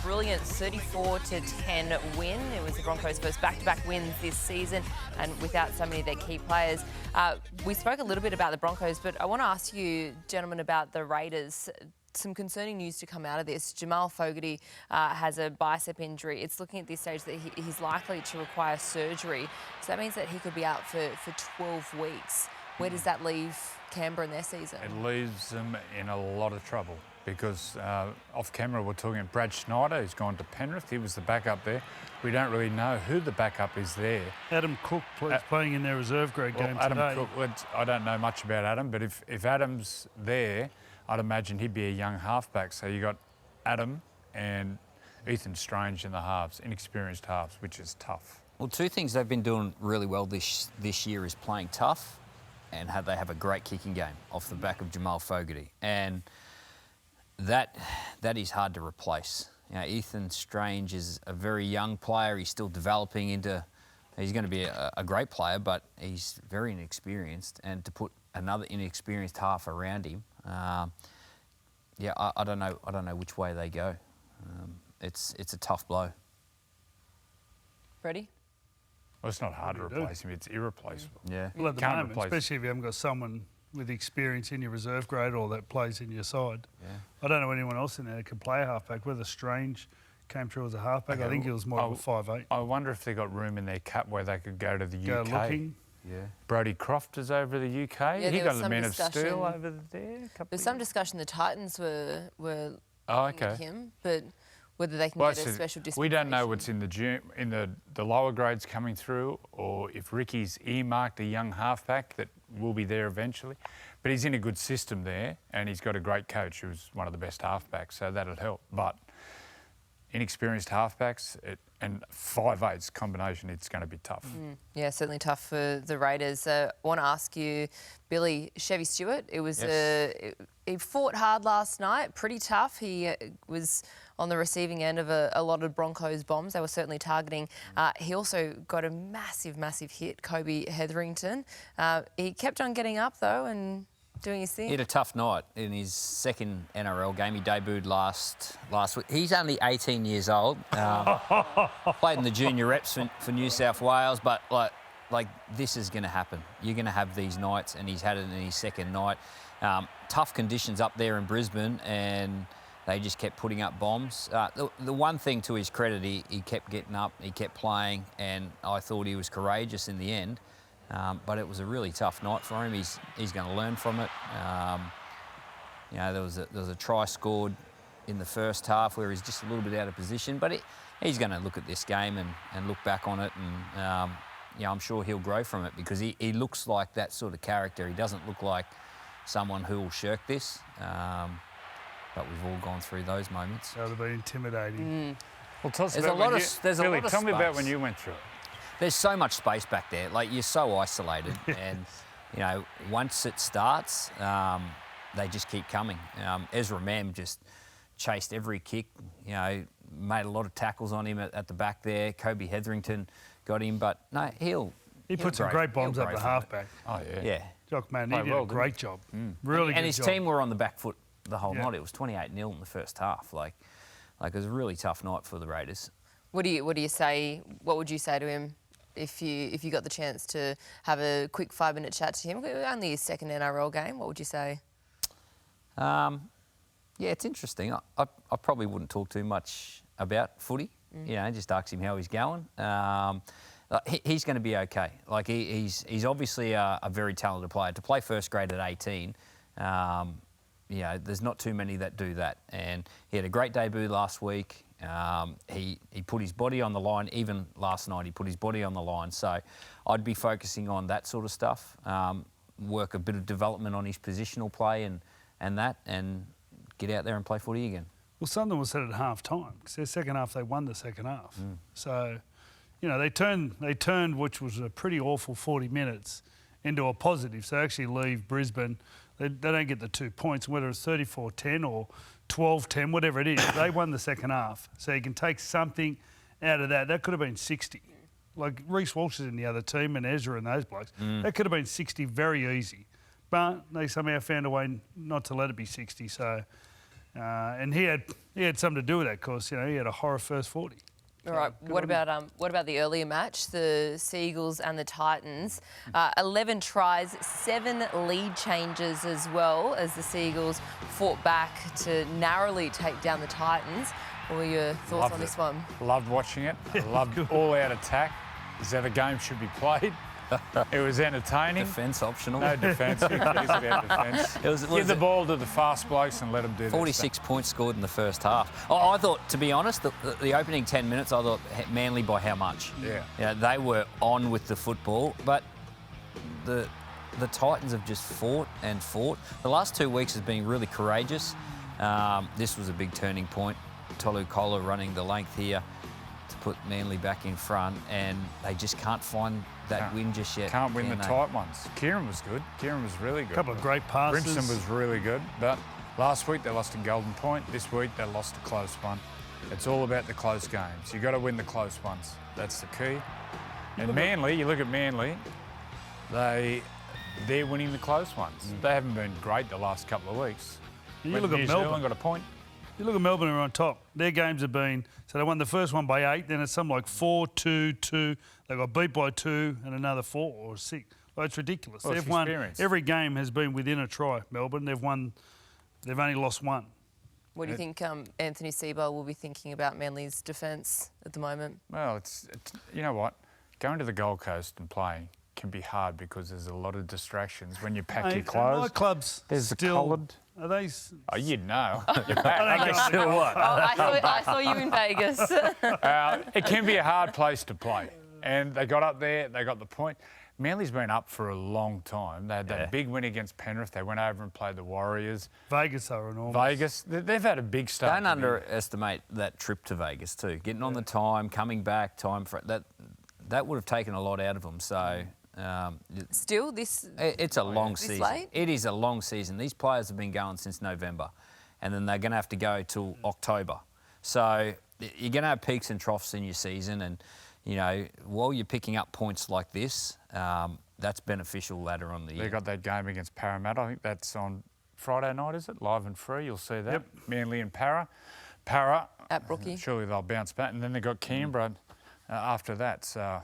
brilliant 34-10 win. It was the Broncos' first back-to-back wins this season, and without so many of their key players. We spoke a little bit about the Broncos, but I want to ask you, gentlemen, about the Raiders. Some concerning news to come out of this. Jamal Fogarty has a bicep injury. It's looking at this stage that he's likely to require surgery. So that means that he could be out for 12 weeks. Where does that leave Canberra in their season? It leaves them in a lot of trouble because off camera we're talking about Brad Schneider, who's gone to Penrith. He was the backup there. We don't really know who the backup is there. Adam Cook playing in their reserve grade game Adam today. Cook, I don't know much about Adam, but if Adam's there, I'd imagine he'd be a young halfback. So you got Adam and Ethan Strange in the halves, inexperienced halves, which is tough. Well, two things they've been doing really well this year is playing tough, and they have a great kicking game off the back of Jamal Fogarty, and that is hard to replace. You know, Ethan Strange is a very young player. He's still developing into. He's going to be a great player, but he's very inexperienced, and to put another inexperienced half around him. Yeah, I don't know. I don't know which way they go. It's a tough blow. Freddie? Well, it's not hard to replace him. It's irreplaceable. Yeah. Well, at the moment, especially if you haven't got someone with experience in your reserve grade or that plays in your side. Yeah. I don't know anyone else in there that can play a halfback. Whether Strange came through as a halfback, I think he was more of a 5'8". I wonder if they got room in their cap where they could go to the UK. Go looking. Yeah. Brody Croft is over the UK. Yeah, he got the Man of Steel over there. There's some discussion the Titans were looking at him, but whether they can get a special dispensation. We don't know what's in the lower grades coming through, or if Ricky's earmarked a young halfback that will be there eventually. But he's in a good system there, and he's got a great coach who's one of the best halfbacks, so that'll help. But inexperienced halfbacks and 5'8" combination, it's going to be tough. Yeah, certainly tough for the Raiders. I want to ask you, Billy, Chevy Stewart. It was he fought hard last night, pretty tough. He was on the receiving end of a lot of Broncos bombs. They were certainly targeting. He also got a massive hit, Kobe Hetherington. He kept on getting up though and doing his thing. He had a tough night in his second NRL game. He debuted last week. He's only 18 years old. Played in the junior reps for New South Wales, but like this is going to happen. You're going to have these nights, and he's had it in his second night. Tough conditions up there in Brisbane, and they just kept putting up bombs. The one thing to his credit, he kept getting up, he kept playing, and I thought he was courageous in the end. But it was a really tough night for him. He's going to learn from it. You know, there was a try scored in the first half where he's just a little bit out of position, but he's going to look at this game and look back on it, and yeah, I'm sure he'll grow from it because he looks like that sort of character. He doesn't look like someone who will shirk this. But we've all gone through those moments. That would be intimidating. Well, tell us there's about a lot of tell me about space. when you went through it. There's so much space back there. Like, you're so isolated. And, you know, once it starts, they just keep coming. Ezra Mam just chased every kick, you know, made a lot of tackles on him at the back there. Kobe Hetherington got him, but no, He put some great bombs up the halfback. Oh, yeah. Yeah. Jock, man, he did a great job. Really good job. And his team were on the back foot the whole night. It was 28-0 in the first half. Like it was a really tough night for the Raiders. What do you say? What would you say to him if you got the chance to have a quick 5-minute chat to him? Only his second NRL game. What would you say? Yeah, it's interesting. I probably wouldn't talk too much about footy. You know, just ask him how he's going. He's going to be okay. Like he's obviously a very talented player. To play first grade at 18, you know, there's not too many that do that. And he had a great debut last week. He put his body on the line. Even last night, he put his body on the line. So I'd be focusing on that sort of stuff. Work a bit of development on his positional play and get out there and play footy again. Well, something was said at half-time because their second half, they won the second half. So, you know, they turned, which was a pretty awful 40 minutes, into a positive. So they actually leave Brisbane. They don't get the 2 points, whether it's 34-10 or 12-10, whatever it is. They won the second half. So you can take something out of that. That could have been 60. Like Reece Walsh is in the other team and Ezra and those blokes. That could have been 60 very easy. But they somehow found a way not to let it be 60. So And he had something to do with that, of course. You know, he had a horror first 40. All right. What about the earlier match, the Seagulls and the Titans? 11 tries, 7 lead changes as well as the Seagulls fought back to narrowly take down the Titans. What were your thoughts on this one? Loved watching it. Loved all-out attack. Is that a game should be played? It was entertaining. Defence optional. No defence. Who cares about defence? Give the ball to the fast blokes and let them do 46 points scored in the first half. I thought, to be honest, the opening 10 minutes, I thought Manly by how much? Yeah. They were on with the football, but the Titans have just fought and fought. The last 2 weeks has been really courageous. This was a big turning point. Tolu Kola running the length here to put Manly back in front, and they just can't find that win just yet. Can't win the tight ones. Kieran was good. Kieran was really good. A couple of great passes. Brimson was really good, but last week they lost a golden point. This week they lost a close one. It's all about the close games. You've got to win the close ones. That's the key. And Manly, you look at Manly, they're winning the close ones. They haven't been great the last couple of weeks. You look at New Melbourne. Zealand got a point. You look at Melbourne, who are on top. Their games have been, so they won the first one by 8, then it's something like 4-2-2. They got beat by 2 and another 4 or 6. Well, it's ridiculous. Well, They've won. Every game has been within a try, Melbourne. They've only lost 1. What do you think Anthony Seibold will be thinking about Manly's defence at the moment? Well, it's you know what? Going to the Gold Coast and playing can be hard because there's a lot of distractions when you pack your clothes. My clubs There's still... the collared. Are they... Oh, you'd know. Are they still what? Oh, I saw you in Vegas. It can be a hard place to play. And they got up there, they got the point. Manly's been up for a long time. They had that big win against Penrith. They went over and played the Warriors. Vegas are enormous. Vegas, they've had a big start. Don't underestimate that trip to Vegas too. Getting on the time, coming back, time for that would have taken a lot out of them. So Still, it's a long season. Late? It is a long season. These players have been going since November, and then they're going to have to go till October. So you're going to have peaks and troughs in your season, and you know, while you're picking up points like this, that's beneficial later on the year. They got that game against Parramatta. I think that's on Friday night, is it? Live and free. You'll see that. Yep. Manly and Para. At Brookie. Surely they'll bounce back, and then they got Canberra after that. So.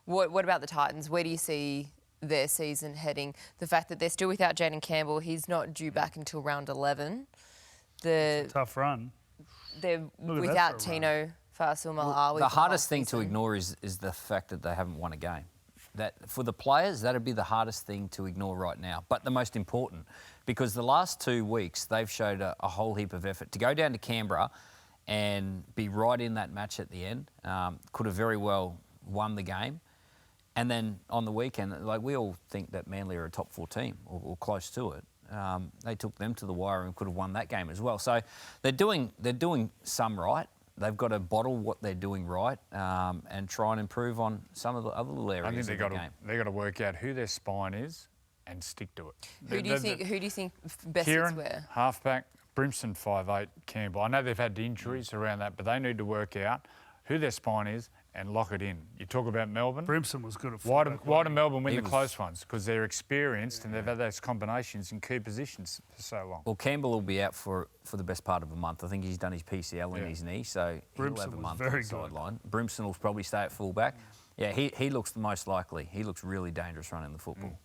What about the Titans? Where do you see their season heading? The fact that they're still without Jaden Campbell, he's not due back until round 11. It's a tough run. They're without Tino Fa'asuamaleaui. The hardest thing to ignore is the fact that they haven't won a game. That for the players, that'd be the hardest thing to ignore right now. But the most important, because the last 2 weeks they've showed a whole heap of effort to go down to Canberra and be right in that match at the end. Could have very well won the game. And then on the weekend, like we all think that Manly are a top 4 team or close to it. They took them to the wire and could have won that game as well. So they're doing some right. They've got to bottle what they're doing right and try and improve on some of the other little areas. I think they've got to work out who their spine is and stick to it. Who do you think best Kieran, fits where? halfback, Brimson 5'8", Campbell. I know they've had injuries around that, but they need to work out who their spine is and lock it in. You talk about Melbourne. Brimson was good at Why fullback. do Melbourne win the close ones? Because they're experienced and they've had those combinations in key positions for so long. Well, Campbell will be out for the best part of a month. I think he's done his PCL in his knee, so he'll have a month on the sideline. Brimson will probably stay at fullback. Yeah, he looks the most likely. He looks really dangerous running the football.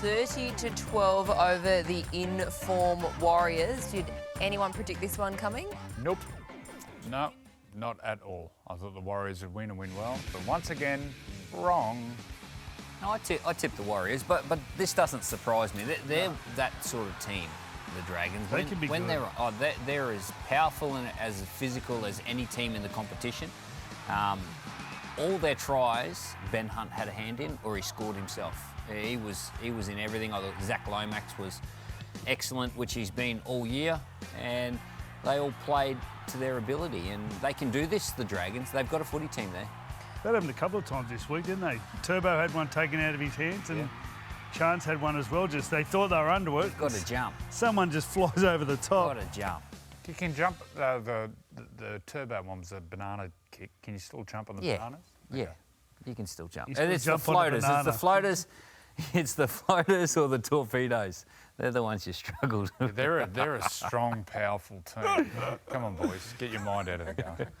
30-12 over the in-form Warriors. Did anyone predict this one coming? Nope. No, not at all. I thought the Warriors would win and win well, but once again, wrong. No, I tip the Warriors, but this doesn't surprise me. They're that sort of team, the Dragons. They can be good. They're as powerful and as physical as any team in the competition. All their tries, Ben Hunt had a hand in, or he scored himself. He was in everything. I thought Zach Lomax was excellent, which he's been all year, and they all played to their ability, and they can do this, the Dragons. They've got a footy team there. That happened a couple of times this week, didn't they? Turbo had one taken out of his hands, and Chance had one as well. Just they thought they were under it. Got to jump. Someone just flies over the top. Got to jump. You can jump. The Turbo one was a banana kick. Can you still jump on the bananas? Yeah, you can still jump. You And still it's jump the on the floaters. banana. It's the floaters. It's the floaters or the torpedoes. They're the ones you struggled with. They're a strong, powerful team. Come on, boys, get your mind out of the gutter.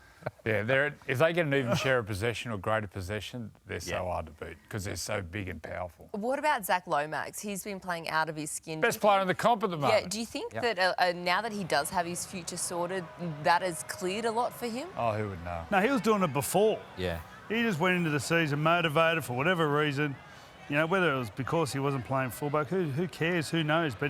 Yeah, if they get an even share of possession or greater possession, they're so hard to beat because they're so big and powerful. What about Zach Lomax? He's been playing out of his skin. Best player in the comp at the moment. Yeah, do you think that now that he does have his future sorted, that has cleared a lot for him? Oh, who would know? No, he was doing it before. Yeah. He just went into the season motivated for whatever reason. You know, whether it was because he wasn't playing fullback, who cares? Who knows? But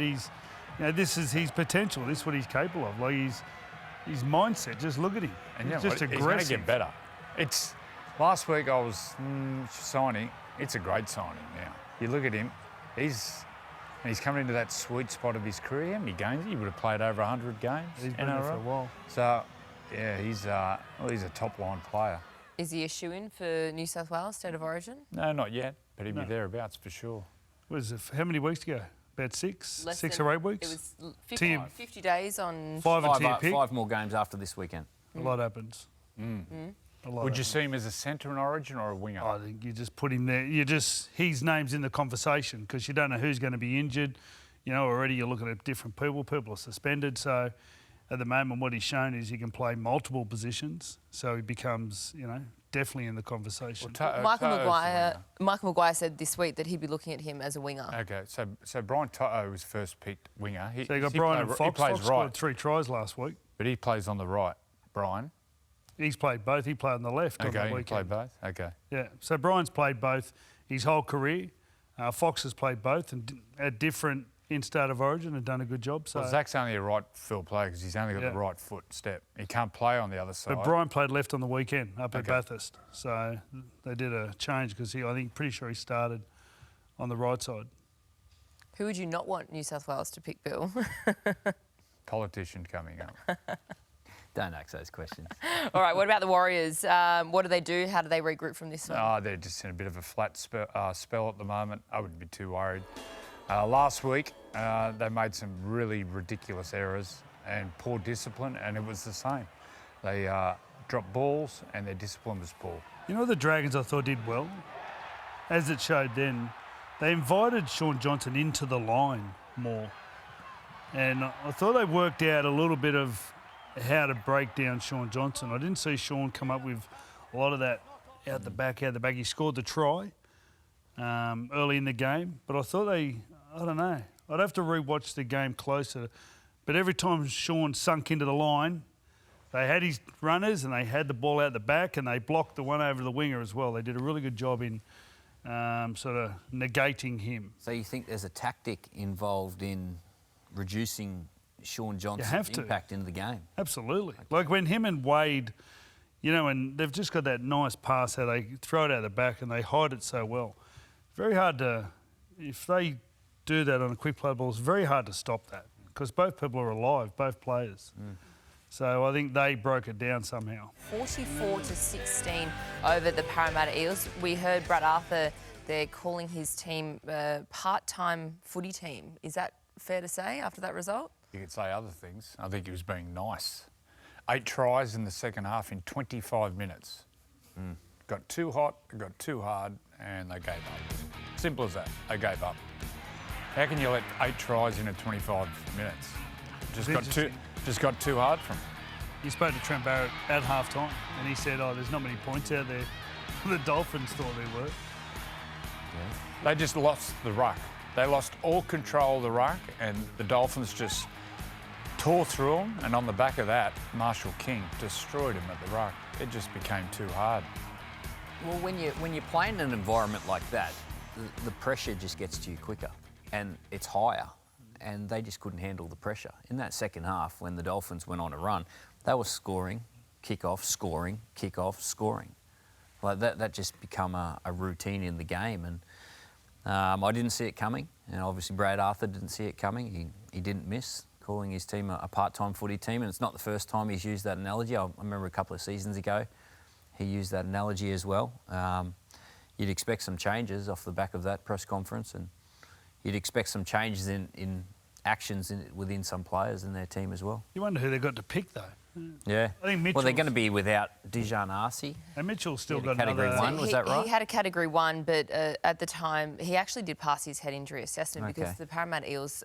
this is his potential. This is what he's capable of. Like his mindset. Just look at him. And he's just aggressive. He's going to get better. Last week I was signing. It's a great signing now. You look at him. He's coming into that sweet spot of his career. How many games? He would have played over 100 games. He's been there for a while. So, yeah, he's a top-line player. Is he a shoo-in for New South Wales State of Origin? No, not yet, but he'd be thereabouts for sure. How many weeks to go? About six or 8 weeks? It was 50 days on... Five more games after this weekend. A lot happens. Would you see him as a centre in Origin or a winger? I think you just put him there. His name's in the conversation because you don't know who's going to be injured. You know, already you're looking at different people. People are suspended. So at the moment, what he's shown is he can play multiple positions. So he becomes, definitely in the conversation. Michael Maguire said this week that he'd be looking at him as a winger. Okay, so Brian Toto was first picked winger. So you got Brian and Fox. He plays Fox right. scored 3 tries last week. But he plays on the right. Brian. He's played both. He played on the left on the Okay, he weekend. played both? Okay. Yeah, so Brian's played both his whole career. Fox has played both and at different in State of Origin and done a good job. So. Well, Zach's only a right field player because he's only got the right foot step. He can't play on the other side. But Brian played left on the weekend up at Bathurst. So they did a change because pretty sure he started on the right side. Who would you not want New South Wales to pick, Bill? Politician coming up. Don't ask those questions. All right, what about the Warriors? What do they do? How do they regroup from this one? Oh, they're just in a bit of a flat spell at the moment. I wouldn't be too worried. Last week, they made some really ridiculous errors and poor discipline, and it was the same. They dropped balls and their discipline was poor. You know the Dragons I thought did well? As it showed then, they invited Sean Johnson into the line more. And I thought they worked out a little bit of how to break down Sean Johnson. I didn't see Sean come up with a lot of that out the back. He scored the try early in the game, but I thought I don't know. I'd have to rewatch the game closer. But every time Sean sunk into the line, they had his runners and they had the ball out the back and they blocked the one over the winger as well. They did a really good job in sort of negating him. So you think there's a tactic involved in reducing Sean Johnson's impact in the game? Absolutely. Like when him and Wade, and they've just got that nice pass how they throw it out the back and they hide it so well. Very hard to, if they do that on a quick play ball, it's very hard to stop that because both people are alive, both players. So I think they broke it down somehow. 44-16 over the Parramatta Eels. We heard Brad Arthur, they're calling his team a part-time footy team. Is that fair to say after that result? You could say other things. I think he was being nice. 8 tries in the second half in 25 minutes. Got too hot, got too hard, and they gave up. Simple as that. They gave up. How can you let 8 tries in 25 minutes? Just got too hard from him. He spoke to Trent Barrett at half-time and he said, there's not many points out there. The Dolphins thought there were. They just lost the ruck. They lost all control of the ruck and the Dolphins just tore through them, and on the back of that, Marshall King destroyed him at the ruck. It just became too hard. Well, when you're playing in an environment like that, the pressure just gets to you quicker and it's higher, and they just couldn't handle the pressure. In that second half, when the Dolphins went on a run, they were scoring, kick-off, scoring, kick-off, scoring. Like that just become a routine in the game, and I didn't see it coming, and obviously Brad Arthur didn't see it coming. He didn't miss, calling his team a part-time footy team, and it's not the first time he's used that analogy. I remember a couple of seasons ago he used that analogy as well. You'd expect some changes off the back of that press conference, and you'd expect some changes in actions within some players in their team as well. You wonder who they got to pick though. Yeah. I think Well, they're Mitchell's- going to be without Dijon Arcee. And Mitchell's still Yeah, got category another... one. Was that right? He had a Category 1, but at the time, he actually did pass his head injury assessment because Okay. the Parramatta Eels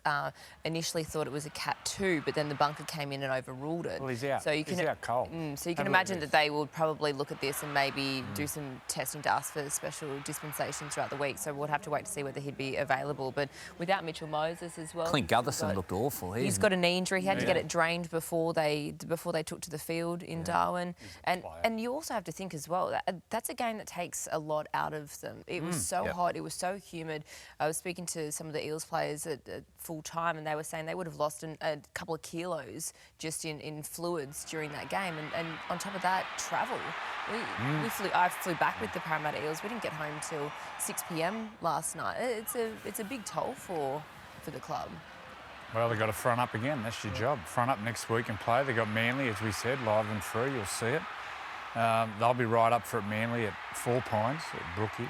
initially thought it was a Cat 2, but then the bunker came in and overruled it. Well, he's out. So you can, He's out cold. So you can Have a look imagine at that they would probably look at this and maybe do some testing to ask for special dispensation throughout the week. So we'll have to wait to see whether he'd be available. But without Mitchell Moses as well... Clint Gutherson looked awful. He's got a knee injury. He had to get it drained before they took to the field in Darwin. And you also have to think as well, that's a game that takes a lot out of them. It was so hot, it was so humid. I was speaking to some of the Eels players at full time and they were saying they would have lost a couple of kilos just in fluids during that game. And on top of that, travel. I flew back with the Parramatta Eels. We didn't get home till 6 p.m. last night. It's a big toll for the club. Well, they've got to front up again. That's your job. Front up next week and play. They've got Manly, as we said, live and free. You'll see it. They'll be right up for it, Manly, at 4 points at Brookie.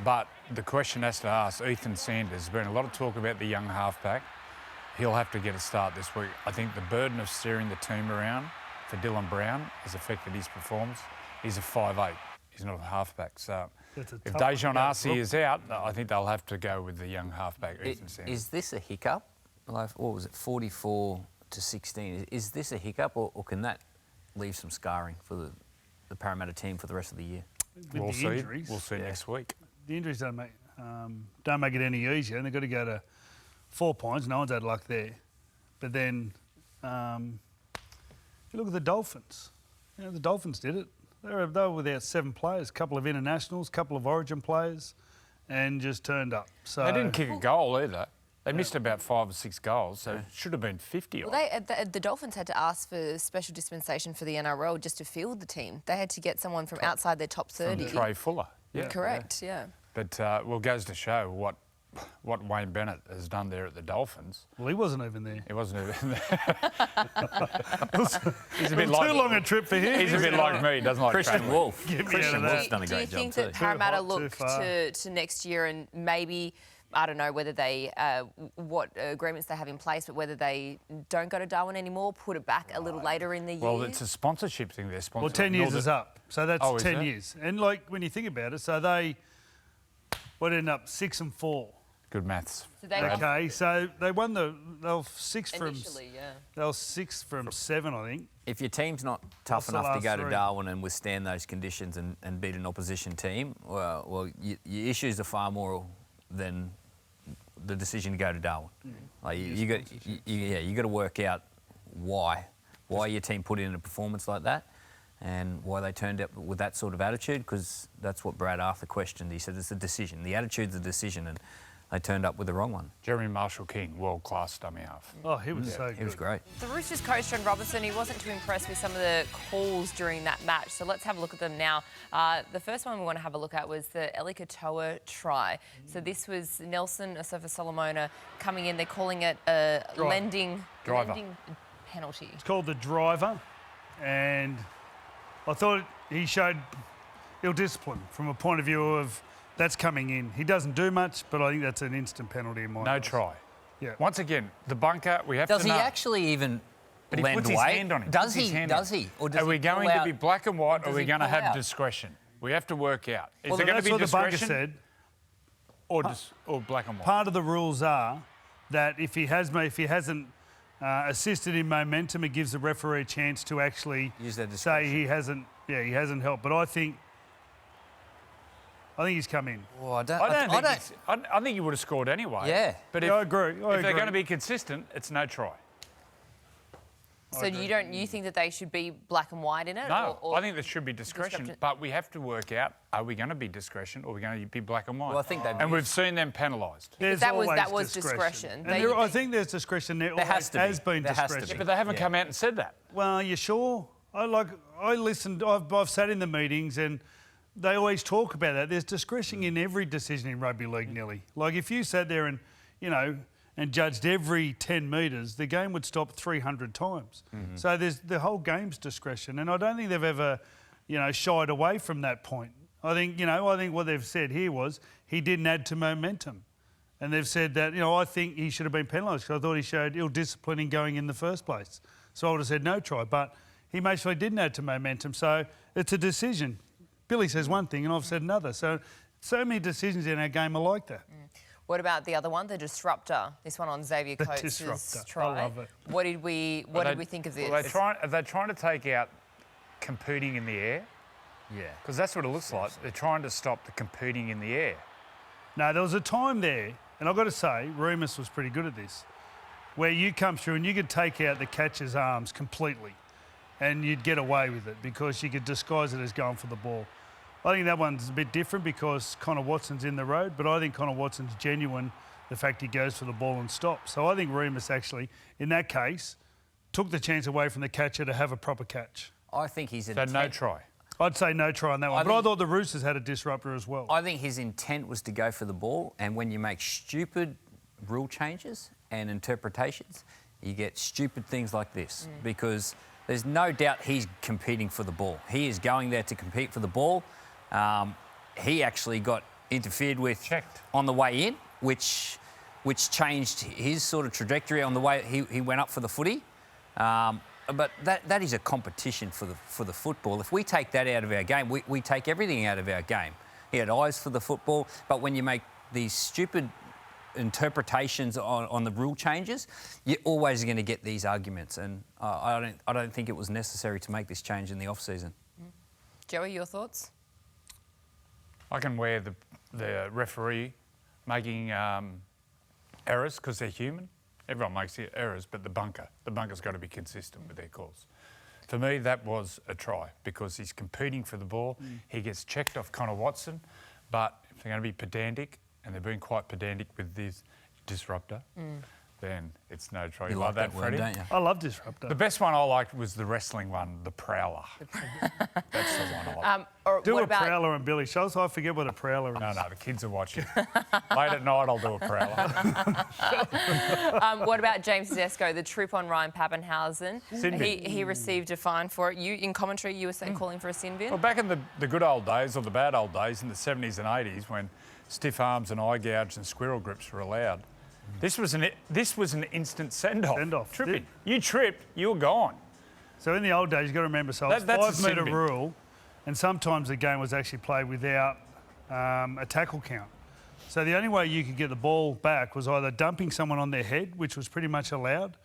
But the question has to ask, Ethan Sanders, there's been a lot of talk about the young halfback. He'll have to get a start this week. I think the burden of steering the team around for Dylan Brown has affected his performance. He's a 5'8". He's not a halfback. So if Dijon Arcee is out, I think they'll have to go with the young halfback, Ethan Sanders. Is this a hiccup? Like, what was it, 44 to 16? Is this a hiccup or can that leave some scarring for the Parramatta team for the rest of the year? We'll see. Injuries, We'll see next week. the injuries don't make it any easier, and they've got to go to 4 points. No one's had luck there. But then, if you look at the Dolphins, the Dolphins did it. They were without 7 players, a couple of internationals, a couple of Origin players, and just turned up. So They didn't kick a goal either. They missed about 5 or 6 goals, so it should have been 50 odd. Well, the Dolphins had to ask for special dispensation for the NRL just to field the team. They had to get someone from outside their top 30. Trey Fuller. Yeah. Correct, yeah. But, well, it goes to show what Wayne Bennett has done there at the Dolphins. Well, he wasn't even there. He wasn't even there. He's a It bit was like too long a trip for him. He's a bit like me. He doesn't like Christian travelling. Wolf. Get me out Christian of that. Wolf's done a Do you great job think too. that Parramatta hot, too look far. to next year and maybe, I don't know whether they, what agreements they have in place, but whether they don't go to Darwin anymore, put it back a little later in the year? Well, it's a sponsorship thing. They're sponsoring. Well, 10 years is up. So that's Oh, is 10 it? years. And, like, when you think about it, so they would end up 6 and 4. Good maths. So they Okay, so they won they were 6 from... initially, yeah. They were 6 from 7, I think. If your team's not tough What's the enough to last go to 3? Darwin and withstand those conditions and beat an opposition team, well, your issues are far more than the decision to go to Darwin. Like you got to work out why your team put in a performance like that, and why they turned up with that sort of attitude. Because that's what Brad Arthur questioned. He said it's a decision. The attitude's a decision, and they turned up with the wrong one. Jeremy Marshall-King, world-class dummy half. Oh, he was so good. He was great. The Roosters coach, John Robertson, he wasn't too impressed with some of the calls during that match. So let's have a look at them now. The first one we want to have a look at was the Eli Katoa try. So this was Nelson Asofa-Solomona coming in. They're calling it a lending penalty. It's called the driver, and I thought he showed ill discipline from a point of view of that's coming in. He doesn't do much, but I think that's an instant penalty in my No eyes. try. Yeah. Once again, the bunker, we have Does to he know. actually even But he lend puts his weight? hand on him. Does Puts his he? hand on Does him. he? Or does Are we he going pull to be out? black and white, or are Does we he going to pull have out? discretion? We have to work out. Is Well, there going to that's be what the bunker discretion said. or black and white? Part of the rules are that if he hasn't assisted in momentum, it gives the referee a chance to actually Use their say discretion. he hasn't helped. But I think he's come in. Oh, I think you would have scored anyway. Yeah. But Yeah, if, I agree. if they're going to be consistent, it's no try. So you think that they should be black and white in it? No, or I think there should be discretion, disruption? but we have to work out, are we going to be discretion or are we going to be black and white? Well, I think they've and we've seen them penalised. There's that was always discretion. And They- I think there's discretion there. There Always has to be. has been There has to be. discretion. But they haven't come out and said that. Well, you sure? I listened. I've sat in the meetings and they always talk about that. There's discretion in every decision in rugby league, nearly. Like if you sat there and and judged every 10 metres, the game would stop 300 times. So there's the whole game's discretion, and I don't think they've ever, shied away from that point. I think what they've said here was he didn't add to momentum, and they've said that I think he should have been penalised because I thought he showed ill discipline in going in the first place. So I would have said no try. But he made sure he didn't add to momentum. So it's a decision. Billy says one thing and I've said another. So many decisions in our game are like that. What about the other one, the disruptor? This one on Xavier The Coates' disruptor. try. I love it. What did we think of this? Are they trying to take out competing in the air? Yeah. Because that's what it looks like. They're trying to stop the competing in the air. No, there was a time there, and I've got to say, Remus was pretty good at this, where you come through and you could take out the catcher's arms completely and you'd get away with it because you could disguise it as going for the ball. I think that one's a bit different because Connor Watson's in the road, but I think Connor Watson's genuine, the fact he goes for the ball and stops. So I think Remus actually, in that case, took the chance away from the catcher to have a proper catch. I think he's So no try. I'd say no try on that one, but I thought the Roosters had a disruptor as well. I think his intent was to go for the ball, and when you make stupid rule changes and interpretations, you get stupid things like this because there's no doubt he's competing for the ball. He is going there to compete for the ball. He actually got interfered with on the way in, which changed his sort of trajectory on the way he went up for the footy. But that is a competition for the football. If we take that out of our game, we take everything out of our game. He had eyes for the football, but when you make these stupid interpretations on the rule changes, you're always going to get these arguments. And I don't think it was necessary to make this change in the off season. Joey, your thoughts? I can wear the referee making errors because they're human. Everyone makes errors, but the bunker's got to be consistent with their calls. For me, that was a try because he's competing for the ball. He gets checked off Connor Watson, but if they're going to be pedantic, and they're being quite pedantic with this disruptor, then it's no try. You like that word, Freddie? don't you? I love disruptor. The best one I liked was the wrestling one, the prowler. That's the one I like. Do a prowler and Billy. Show us I forget what a prowler is. No, the kids are watching. Late at night, I'll do a prowler. What about James Tedesco, the trip on Ryan Pappenhausen? Sin bin. He received a fine for it. You, in commentary, you were saying calling for a sin bin? Well, back in the good old days, or the bad old days, in the 70s and 80s, when stiff arms and eye gouge and squirrel grips were allowed, this was an instant send-off. Send-off. Tripping. You tripped, you were gone. So in the old days, you've got to remember, so it's That's a 5 metre sin bin. rule, and sometimes the game was actually played without a tackle count. So the only way you could get the ball back was either dumping someone on their head, which was pretty much allowed,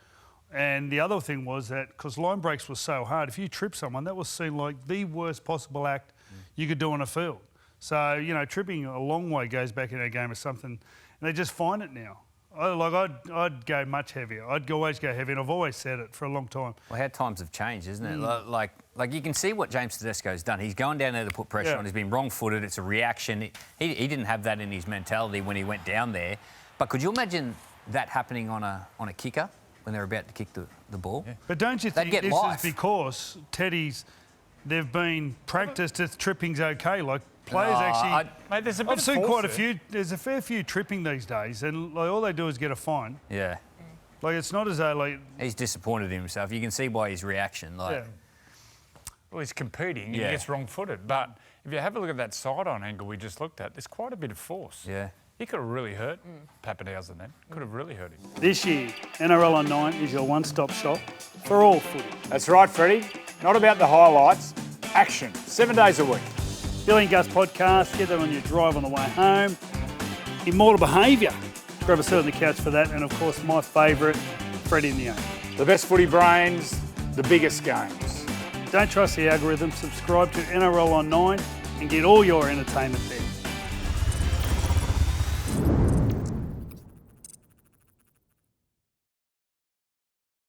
and the other thing was that, because line breaks were so hard, if you trip someone, that was seen like the worst possible act you could do on a field. So, you know, tripping a long way goes back in our game as something, and they just find it now. I'd go much heavier. I'd always go heavy, and I've always said it for a long time. Well, how times have changed, isn't it? Like you can see what James Tedesco's done. He's going down there to put pressure on. He's been wrong-footed. It's a reaction. He didn't have that in his mentality when he went down there. But could you imagine that happening on a kicker when they're about to kick the ball? Yeah. But don't you think They'd get this life. is because they've been practiced that tripping's okay? Like players actually... Mate, there's a bit I've of seen force quite a there. few. There's a fair few tripping these days, and like, all they do is get a fine. Yeah. Like it's not as though like... He's disappointed in himself. You can see by his reaction. Yeah. Well, he's competing and Yeah. he gets wrong-footed. But if you have a look at that side-on angle we just looked at, there's quite a bit of force. Yeah. He could have really hurt Pappenhausen then. Could have really hurt him. This year, NRL on 9 is your one-stop shop for all footy. That's right, Freddie. Not about the highlights. Action. 7 days a week. Billy and Gus podcast, get that on your drive on the way home. Immortal Behaviour, grab a seat on the couch for that. And of course, my favourite, Freddie in the Aim. The best footy brains, the biggest games. Don't trust the algorithm, subscribe to NRL on 9 and get all your entertainment there.